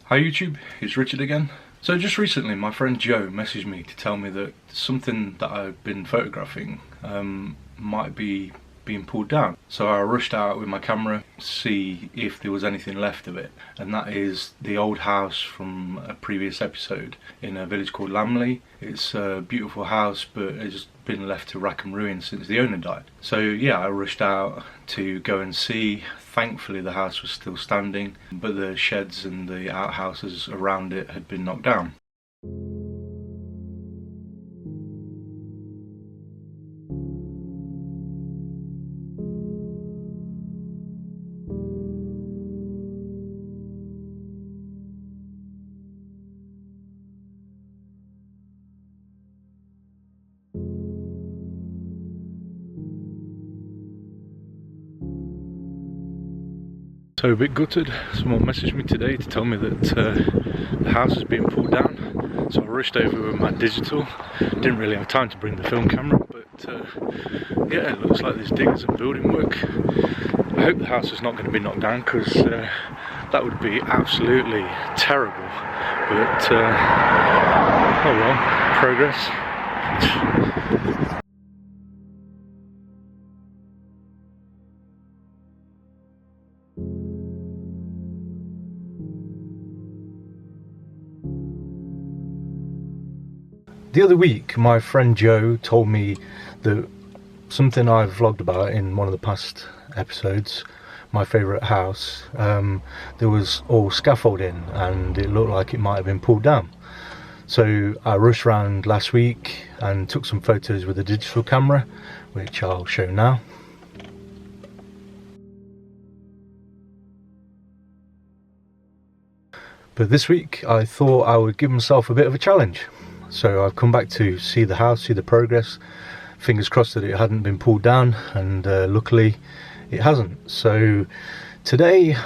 Hi YouTube, it's Richard again. So just recently my friend Joe messaged me to tell me that something that I've been photographing might be being pulled down. So I rushed out with my camera to see if there was anything left of it, and that is the old house from a previous episode in a village called Lamley. It's a beautiful house, but it's been left to rack and ruin since the owner died. So yeah, I rushed out to go and see. Thankfully the house was still standing, but the sheds and the outhouses around it had been knocked down. So a bit gutted. Someone messaged me today to tell me that the house is being pulled down. So I rushed over with my digital. Didn't really have time to bring the film camera, but yeah, it looks like there's diggers and building work. I hope the house is not going to be knocked down, because that would be absolutely terrible. But oh well, progress. The other week, my friend Joe told me that something I've vlogged about in one of the past episodes, my favourite house, there was all scaffolding and it looked like it might have been pulled down. So I rushed around last week and took some photos with a digital camera, which I'll show now. But this week I thought I would give myself a bit of a challenge. So I've come back to see the house, see the progress. Fingers crossed that it hadn't been pulled down, and luckily it hasn't. So today,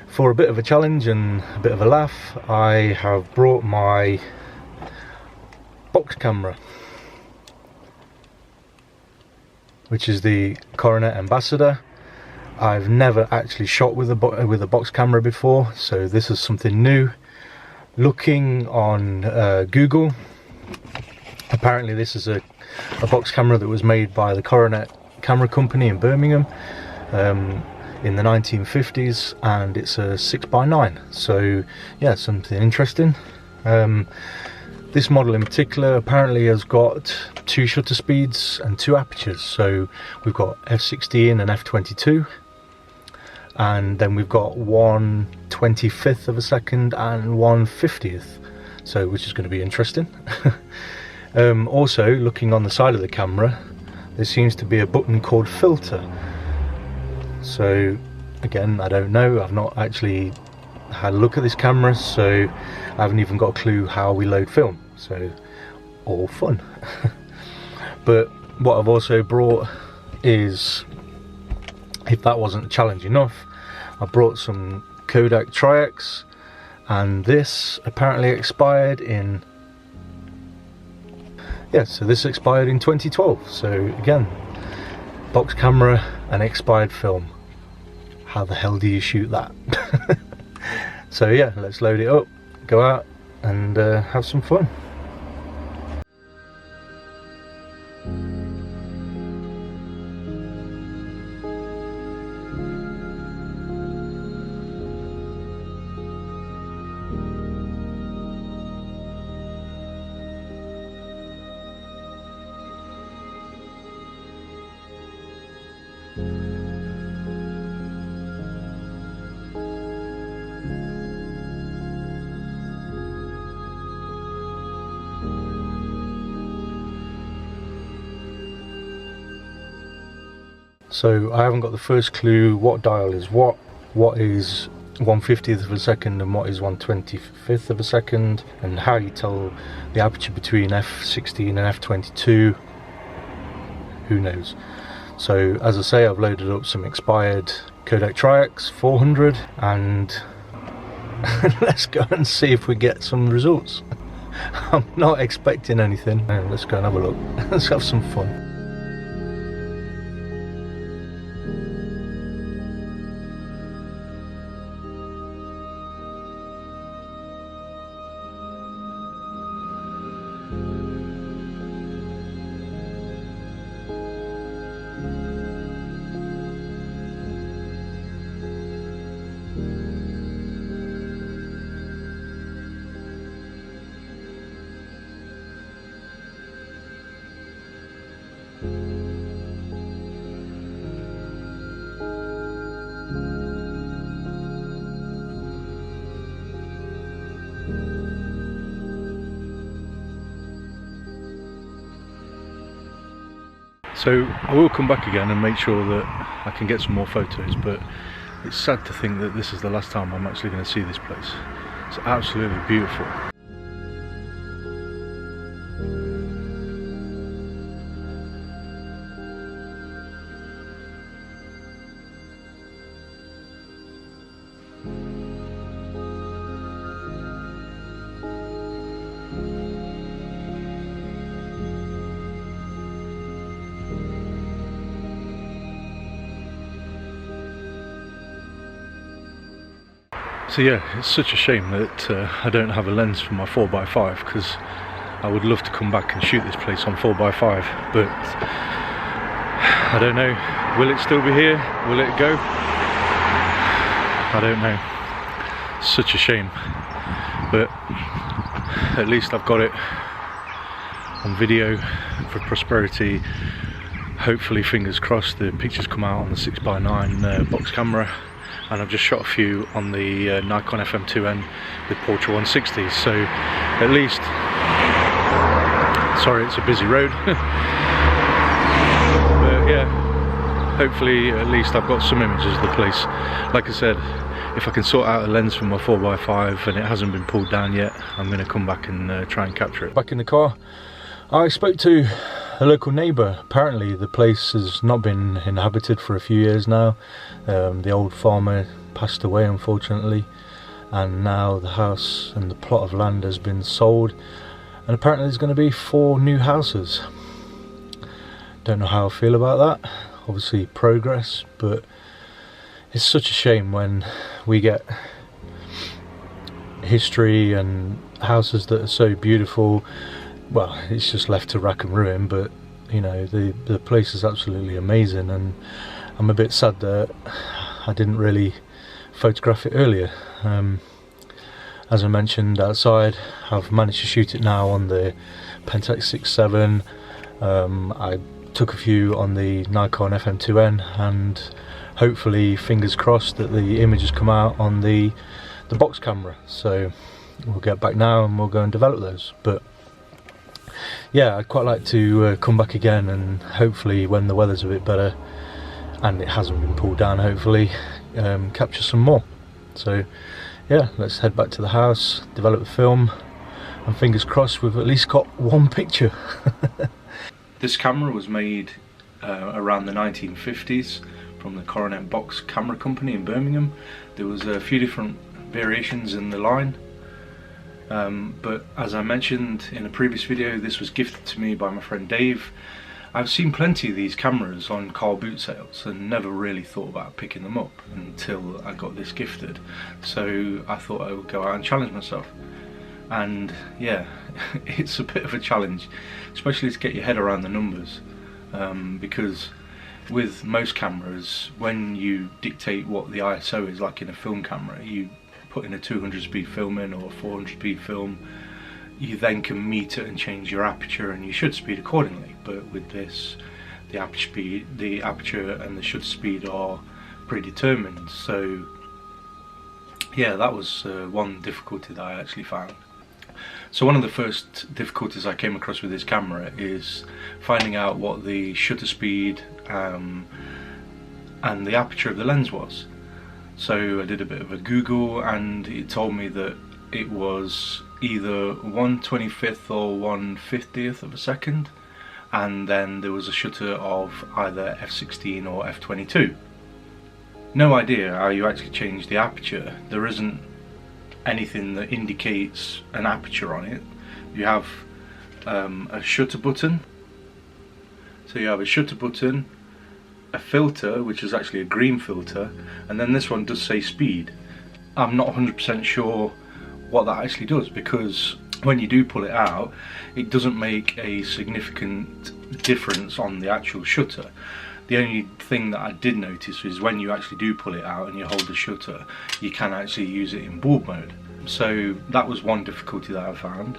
for a bit of a challenge and a bit of a laugh, I have brought my box camera, which is the Coronet Ambassador. I've never actually shot with a box camera before, so this is something new. Looking on Google, apparently this is a box camera that was made by the Coronet camera company in Birmingham in the 1950s, and it's a 6x9, so yeah, something interesting. This model in particular apparently has got 2 shutter speeds and 2 apertures, so we've got f/16 and f/22, and then we've got 1/25 of a second and 1/50th, so which is going to be interesting. Also, looking on the side of the camera, there seems to be a button called filter. So again, I don't know, I've not actually had a look at this camera, so I haven't even got a clue how we load film, so all fun. But what I've also brought is, if that wasn't a challenge enough, I brought some Kodak Tri-X, and this apparently expired in, yeah, so this expired in 2012. So again, box camera and expired film. How the hell do you shoot that? So yeah, let's load it up, go out and have some fun. So I haven't got the first clue what dial is what is 1/50th of a second and what is 1/25th of a second, and how you tell the aperture between f/16 and f/22, who knows. So as I say, I've loaded up some expired Kodak Tri-X 400, and let's go and see if we get some results. I'm not expecting anything. Let's go and have a look. Let's have some fun. So I will come back again and make sure that I can get some more photos, but it's sad to think that this is the last time I'm actually going to see this place. It's absolutely beautiful. So yeah, it's such a shame that I don't have a lens for my 4x5, because I would love to come back and shoot this place on 4x5, but I don't know, will it still be here? Will it go? I don't know. Such a shame, but at least I've got it on video for prosperity. Hopefully, fingers crossed, the pictures come out on the 6x9 box camera. And I've just shot a few on the Nikon FM2N with Portra 160, so at least, sorry it's a busy road, but yeah, hopefully at least I've got some images of the place. Like I said, if I can sort out a lens for my 4x5 and it hasn't been pulled down yet, I'm going to come back and try and capture it. Back in the car, I spoke to a local neighbour. Apparently the place has not been inhabited for a few years now. The old farmer passed away, unfortunately, and now the house and the plot of land has been sold, and apparently there's going to be 4 new houses. Don't know how I feel about that. Obviously progress, but it's such a shame when we get history and houses that are so beautiful. Well, it's just left to rack and ruin, but you know, the place is absolutely amazing, and I'm a bit sad that I didn't really photograph it earlier. As I mentioned outside, I've managed to shoot it now on the Pentax 6.7. I took a few on the Nikon FM2N, and hopefully, fingers crossed, that the images come out on the box camera. So we'll get back now and we'll go and develop those. But yeah, I'd quite like to come back again, and hopefully when the weather's a bit better and it hasn't been pulled down, hopefully capture some more. So yeah, let's head back to the house, develop the film, and fingers crossed we've at least got one picture. This camera was made around the 1950s from the Coronet box camera company in Birmingham. There was a few different variations in the line. But as I mentioned in a previous video, this was gifted to me by my friend Dave. I've seen plenty of these cameras on car boot sales and never really thought about picking them up until I got this gifted. So I thought I would go out and challenge myself. And yeah, it's a bit of a challenge, especially to get your head around the numbers, because with most cameras, when you dictate what the ISO is like in a film camera, you put in a 200 speed film in or a 400 speed film, you then can meter and change your aperture and your shutter speed accordingly. But with this, the aperture and the shutter speed are predetermined. So yeah, that was one difficulty that I actually found. So one of the first difficulties I came across with this camera is finding out what the shutter speed and the aperture of the lens was. So I did a bit of a Google, and it told me that it was either 1/25th or 1/50th of a second, and then there was a shutter of either f16 or f22. No idea how you actually change the aperture. There isn't anything that indicates an aperture on it. You have a shutter button. So you have a shutter button, a filter, which is actually a green filter, and then this one does say speed. I'm not 100% sure what that actually does, because when you do pull it out, it doesn't make a significant difference on the actual shutter. The only thing that I did notice is when you actually do pull it out and you hold the shutter, you can actually use it in bulb mode. So that was one difficulty that I found.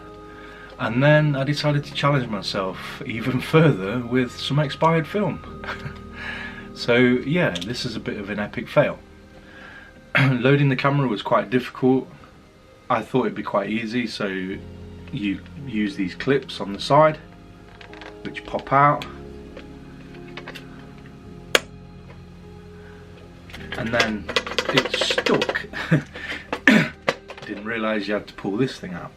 And then I decided to challenge myself even further with some expired film. So yeah, this is a bit of an epic fail. Loading the camera was quite difficult. I thought it'd be quite easy, so you use these clips on the side which pop out, and then it stuck. Didn't realise you had to pull this thing out.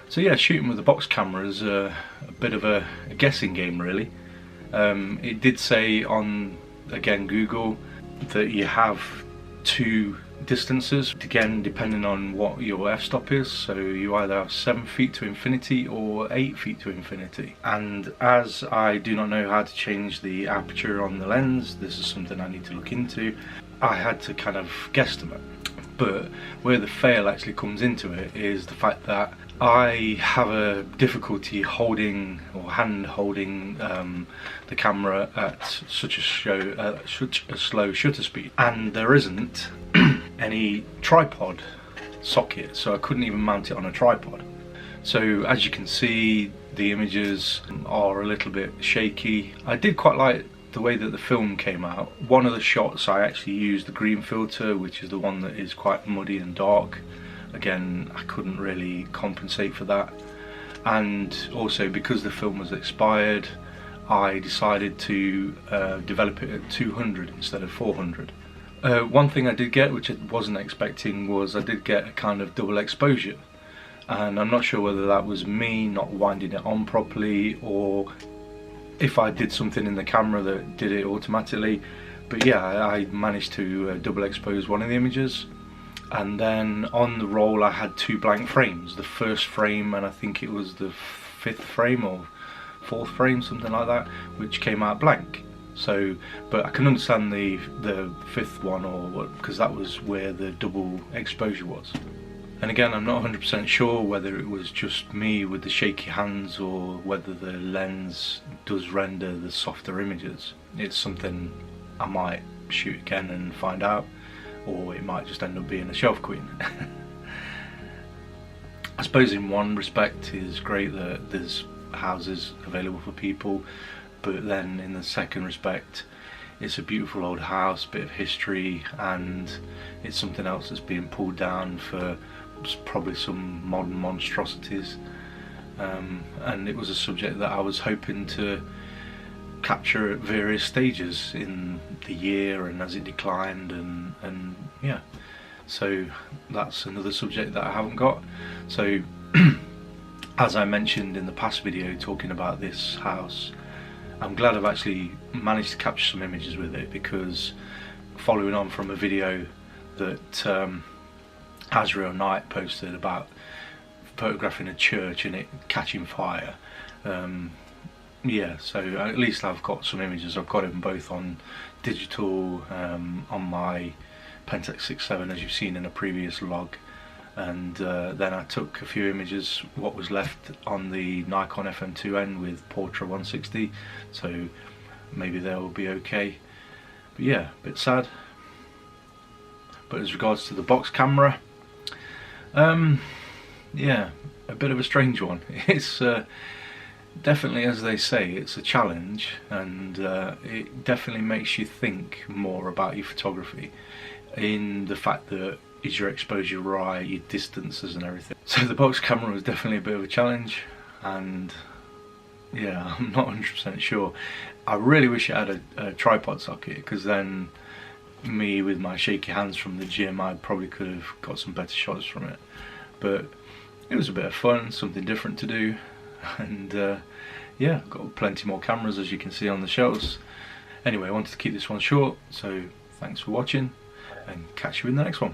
So yeah, shooting with a box camera is a bit of a guessing game really. It did say on, again, Google, that you have two distances, again depending on what your f-stop is, so you either have 7 feet to infinity or 8 feet to infinity. And as I do not know how to change the aperture on the lens, this is something I need to look into. I had to kind of guesstimate, but where the fail actually comes into it is the fact that I have a difficulty holding or hand holding the camera at such a slow shutter speed, and there isn't any tripod socket, so I couldn't even mount it on a tripod. So as you can see, the images are a little bit shaky. I did quite like the way that the film came out. One of the shots I actually used the green filter, which is the one that is quite muddy and dark. Again, I couldn't really compensate for that, and also because the film was expired, I decided to develop it at 200 instead of 400. One thing I did get, which I wasn't expecting, was I did get a kind of double exposure, and I'm not sure whether that was me not winding it on properly or if I did something in the camera that did it automatically, but yeah, I managed to double expose one of the images. And then on the roll I had 2 blank frames, the first frame and I think it was the 5th frame or 4th frame, something like that, which came out blank. So, but I can understand the 5th one, or what, because that was where the double exposure was. And again, I'm not 100% sure whether it was just me with the shaky hands or whether the lens does render the softer images. It's something I might shoot again and find out, or it might just end up being a shelf queen. I suppose in one respect it's great that there's houses available for people, but then in the second respect it's a beautiful old house, bit of history, and it's something else that's being pulled down for probably some modern monstrosities, and it was a subject that I was hoping to capture at various stages in the year and as it declined, and yeah, so that's another subject that I haven't got. So as I mentioned in the past video talking about this house, I'm glad I've actually managed to capture some images with it, because following on from a video that Azrael Knight posted about photographing a church and it catching fire, yeah, so at least I've got some images. I've got them both on digital, on my Pentax 6.7 as you've seen in a previous log, and then I took a few images what was left on the Nikon FM2N with Portra 160, so maybe they'll be okay. But yeah, a bit sad. But as regards to the box camera, yeah, a bit of a strange one. It's definitely, as they say, it's a challenge, and it definitely makes you think more about your photography, in the fact that is your exposure right, your distances and everything. So the box camera was definitely a bit of a challenge, and yeah, I'm not 100% sure. I really wish it had a tripod socket, because then me with my shaky hands from the gym, I probably could have got some better shots from it. But it was a bit of fun, something different to do, and yeah, got plenty more cameras as you can see on the shelves. Anyway, I wanted to keep this one short, so thanks for watching, and catch you in the next one.